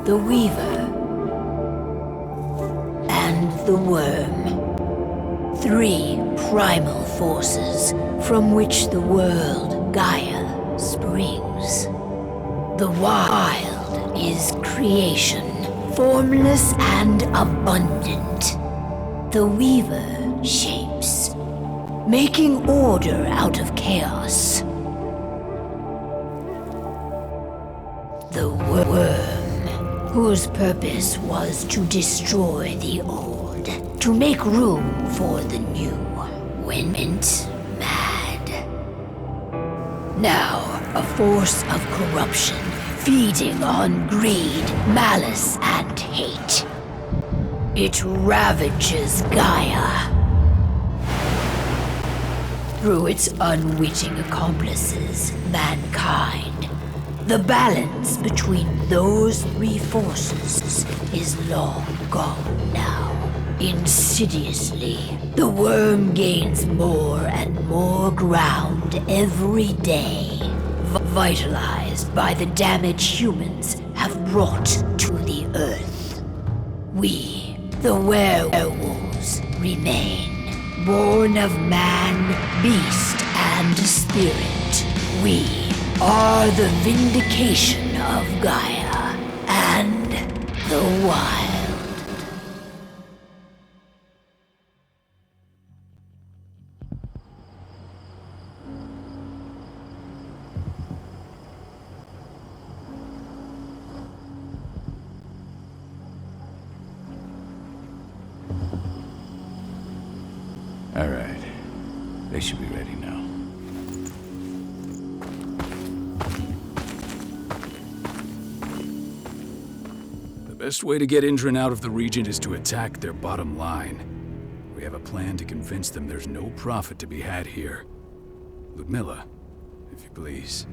the Weaver, and the Worm. 3 primal forces from which the world Gaia springs. The wild is creation, formless and abundant. The Weaver shapes, making order out of chaos. The Worm, whose purpose was to destroy the old, to make room for the new, went mad. Now, a force of corruption, feeding on greed, malice, and hate. It ravages Gaia. Through its unwitting accomplices, mankind, the balance between those 3 forces is long gone now. Insidiously, the Worm gains more and more ground every day, vitalized by the damage humans have brought to the Earth. We, the werewolves, remain, born of man, beast, and spirit. We are the vindication of Gaia and the wild. All right. They should be ready now. The best way to get Indran out of the region is to attack their bottom line. We have a plan to convince them there's no profit to be had here. Ludmilla, if you please.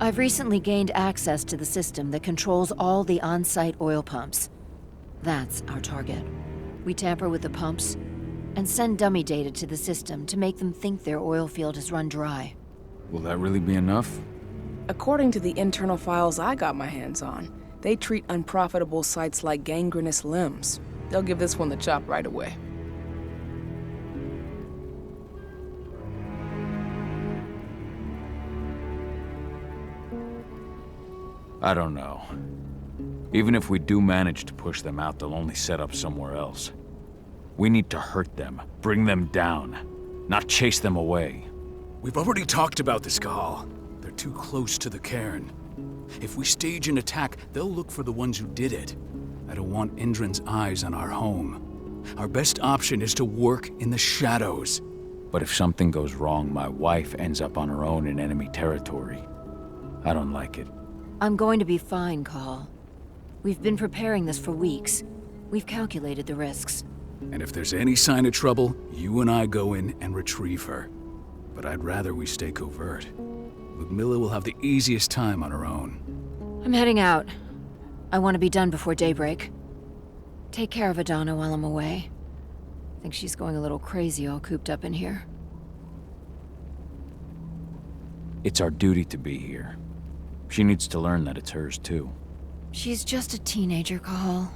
I've recently gained access to the system that controls all the on-site oil pumps. That's our target. We tamper with the pumps and send dummy data to the system to make them think their oil field has run dry. Will that really be enough? According to the internal files I got my hands on, they treat unprofitable sites like gangrenous limbs. They'll give this one the chop right away. I don't know. Even if we do manage to push them out, they'll only set up somewhere else. We need to hurt them, bring them down, not chase them away. We've already talked about this, Cahal. They're too close to the cairn. If we stage an attack, they'll look for the ones who did it. I don't want Indran's eyes on our home. Our best option is to work in the shadows. But if something goes wrong, my wife ends up on her own in enemy territory. I don't like it. I'm going to be fine, Call. We've been preparing this for weeks. We've calculated the risks. And if there's any sign of trouble, you and I go in and retrieve her. But I'd rather we stay covert. Ludmilla will have the easiest time on her own. I'm heading out. I want to be done before daybreak. Take care of Adana while I'm away. I think she's going a little crazy all cooped up in here. It's our duty to be here. She needs to learn that it's hers too. She's just a teenager, Cahal.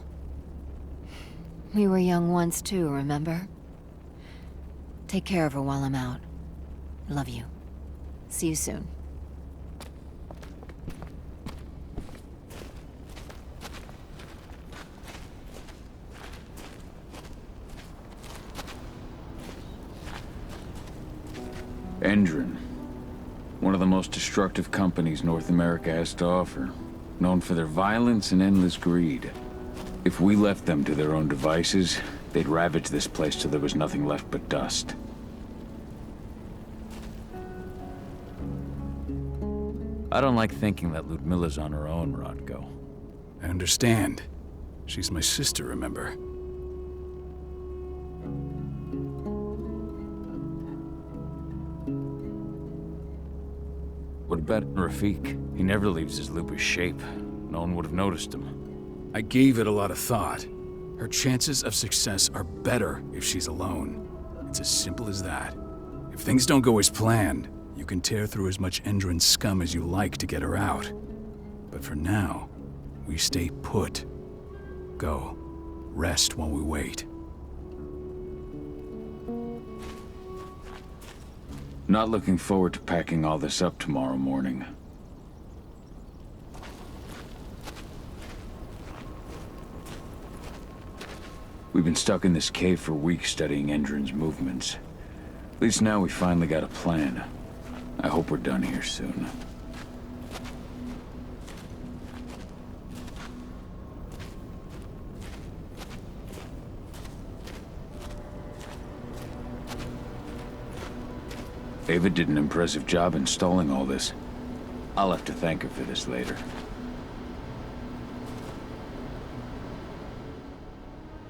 We were young once too, remember? Take care of her while I'm out. Love you. See you soon. Indran. One of the most destructive companies North America has to offer. Known for their violence and endless greed. If we left them to their own devices, they'd ravage this place till there was nothing left but dust. I don't like thinking that Ludmilla's on her own, Rodko. I understand. She's my sister, remember? What about Rafik? He never leaves his lupus shape. No one would have noticed him. I gave it a lot of thought. Her chances of success are better if she's alone. It's as simple as that. If things don't go as planned, you can tear through as much Indran scum as you like to get her out. But for now, we stay put. Go. Rest while we wait. Not looking forward to packing all this up tomorrow morning. We've been stuck in this cave for weeks studying Endrin's movements. At least now we finally got a plan. I hope we're done here soon. Ava did an impressive job installing all this. I'll have to thank her for this later.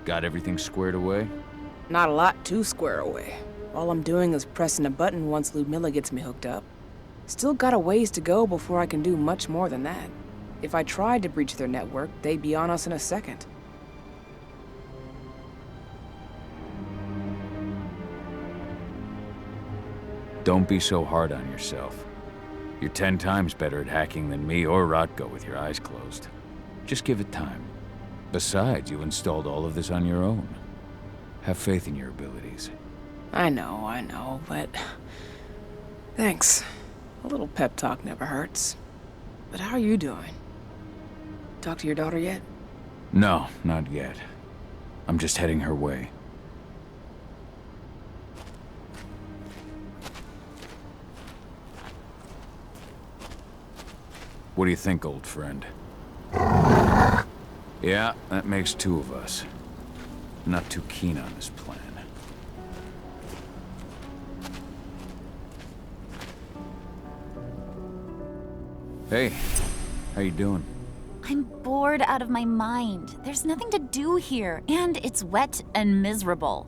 Got everything squared away? Not a lot to square away. All I'm doing is pressing a button once Ludmilla gets me hooked up. Still got a ways to go before I can do much more than that. If I tried to breach their network, they'd be on us in a second. Don't be so hard on yourself. You're 10 times better at hacking than me or Rotko with your eyes closed. Just give it time. Besides, you installed all of this on your own. Have faith in your abilities. I know, but... Thanks. A little pep talk never hurts. But how are you doing? Talk to your daughter yet? No, not yet. I'm just heading her way. What do you think, old friend? Yeah, that makes 2 of us. Not too keen on this plan. Hey, how you doing? I'm bored out of my mind. There's nothing to do here, and it's wet and miserable.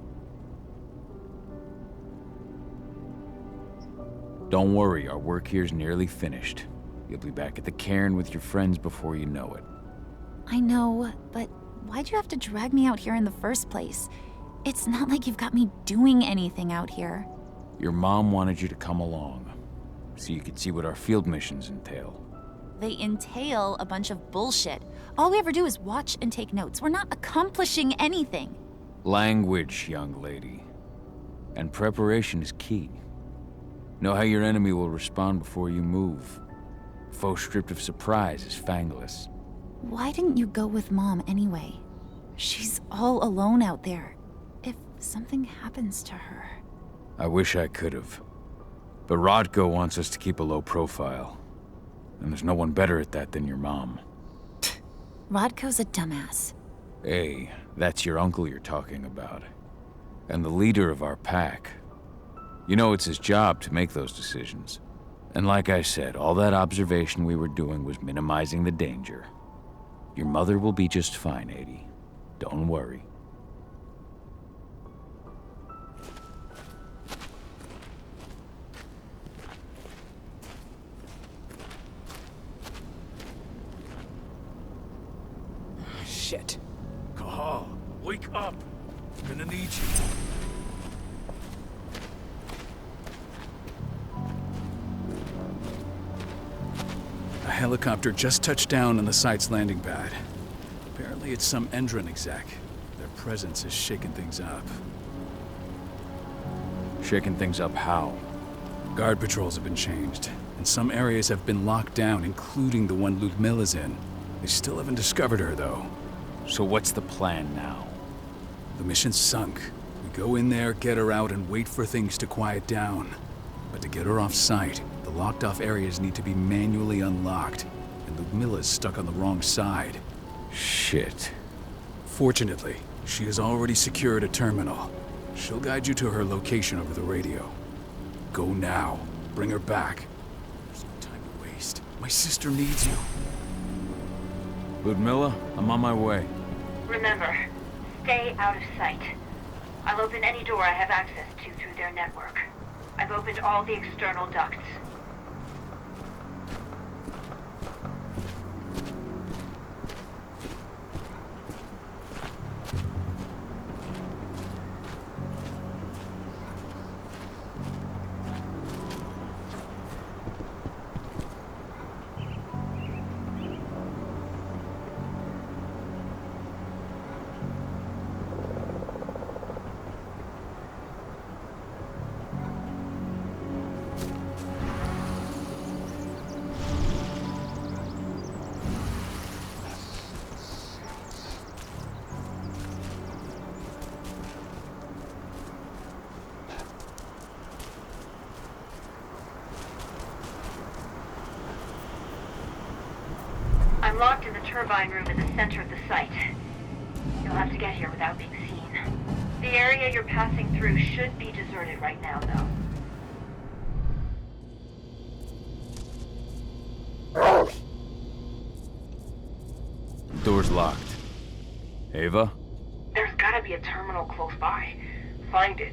Don't worry, our work here's nearly finished. You'll be back at the cairn with your friends before you know it. I know, but why'd you have to drag me out here in the first place? It's not like you've got me doing anything out here. Your mom wanted you to come along, so you could see what our field missions entail. They entail a bunch of bullshit. All we ever do is watch and take notes. We're not accomplishing anything. Language, young lady. And preparation is key. Know how your enemy will respond before you move. Foe stripped of surprise is fangless. Why didn't you go with Mom anyway? She's all alone out there. If something happens to her... I wish I could have. But Rodko wants us to keep a low profile. And there's no one better at that than your mom. Rodko's a dumbass. Hey, that's your uncle you're talking about. And the leader of our pack. You know it's his job to make those decisions. And like I said, all that observation we were doing was minimizing the danger. Your mother will be just fine, Adie. Don't worry. Shit. Cahal, wake up. I'm gonna need you. A helicopter just touched down on the site's landing pad. Apparently it's some Endrin exec. Their presence is shaking things up. Shaking things up how? Guard patrols have been changed, and some areas have been locked down, including the one Ludmilla's in. They still haven't discovered her, though. So what's the plan now? The mission's sunk. We go in there, get her out, and wait for things to quiet down. But to get her off site, the locked-off areas need to be manually unlocked, and Ludmilla's stuck on the wrong side. Shit. Fortunately, she has already secured a terminal. She'll guide you to her location over the radio. Go now. Bring her back. There's no time to waste. My sister needs you. Ludmilla, I'm on my way. Remember, stay out of sight. I'll open any door I have access to through their network. I've opened all the external ducts. I'm locked in the turbine room in the center of the site. You'll have to get here without being seen. The area you're passing through should be deserted right now, though. Door's locked. Ava? There's gotta be a terminal close by. Find it.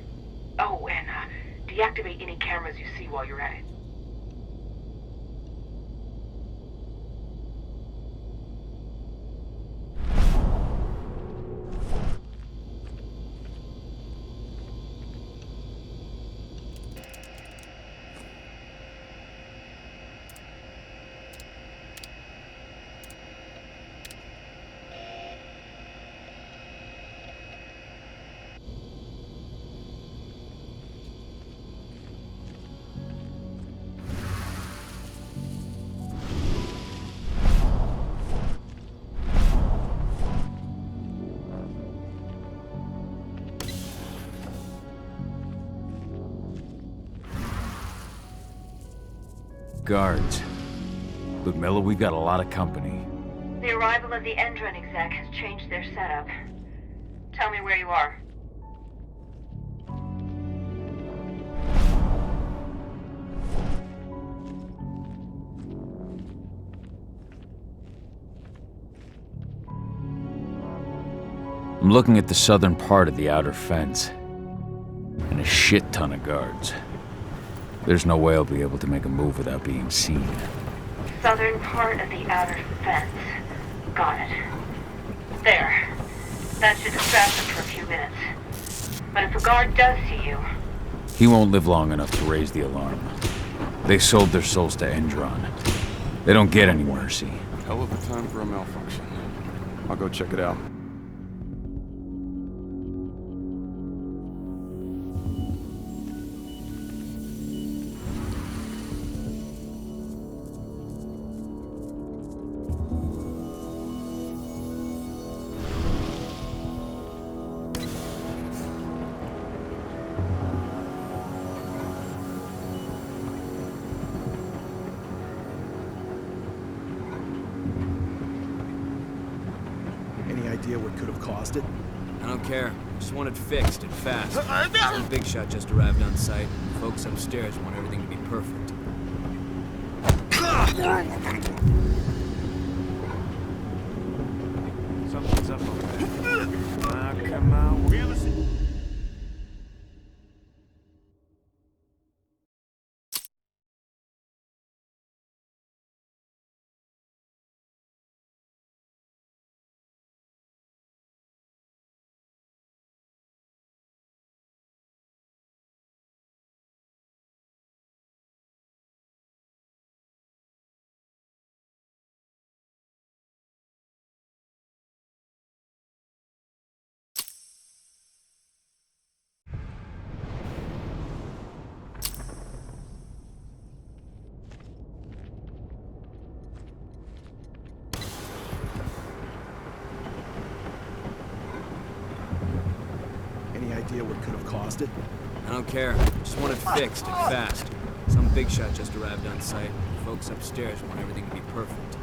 Oh, and deactivate any cameras you see while you're at it. Guards. Ludmilla, we've got a lot of company. The arrival of the Endron exec has changed their setup. Tell me where you are. I'm looking at the southern part of the outer fence. And a shit ton of guards. There's no way I'll be able to make a move without being seen. Southern part of the outer fence. Got it. There. That should distract them for a few minutes. But if a guard does see you... He won't live long enough to raise the alarm. They sold their souls to Endron. They don't get any mercy. Hell of a time for a malfunction. I'll go check it out. Any idea what could have caused it? I don't care. Just want it fixed and fast. Some big shot just arrived on site. Folks upstairs want everything to be perfect. Something's up over there. Come on. Realistic. Any idea what could have caused it? I don't care. Just want it fixed and fast. Some big shot just arrived on site. Folks upstairs want everything to be perfect.